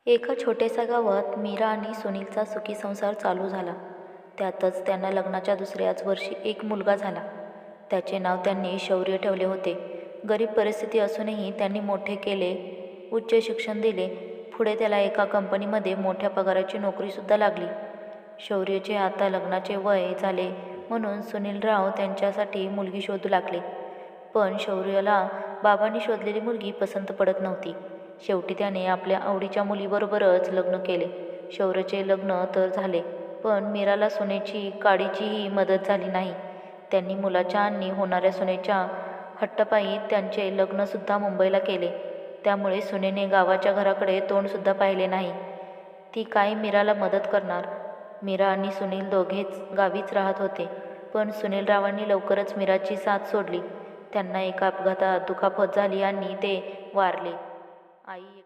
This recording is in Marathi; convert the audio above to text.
एका छोट्याशा गावात मीरा आणि सुनीलचा सुखी संसार चालू झाला. त्यातच त्यांना लग्नाच्या दुसऱ्याच वर्षी एक मुलगा झाला. त्याचे नाव त्यांनी शौर्य ठेवले होते. गरीब परिस्थिती असूनही त्यांनी मोठे केले, उच्च शिक्षण दिले. पुढे त्याला एका कंपनीमध्ये मोठ्या पगाराची नोकरीसुद्धा लागली. शौर्यचे आता लग्नाचे वय झाले म्हणून सुनीलराव त्यांच्यासाठी मुलगी शोधू लागले. पण शौर्यला बाबांनी शोधलेली मुलगी पसंत पडत नव्हती. शेवटी त्याने आपल्या आवडीच्या मुलीबरोबरच लग्न केले. शौर्यचे लग्न तर झाले, पण मीराला सुनेची काडीचीही मदत झाली नाही. त्यांनी मुलाच्या आणि होणाऱ्या सुनेच्या हट्टापायी त्यांचे लग्नसुद्धा मुंबईला केले. त्यामुळे सुनेने गावाच्या घराकडे तोंडसुद्धा पाहिले नाही. ती काय मीराला मदत करणार? मीरा आणि सुनील दोघेच गावीच राहत होते. पण सुनीलरावांनी लवकरच मीराची साथ सोडली. त्यांना एका अपघातात दुखापत झाली आणि ते वारले. आई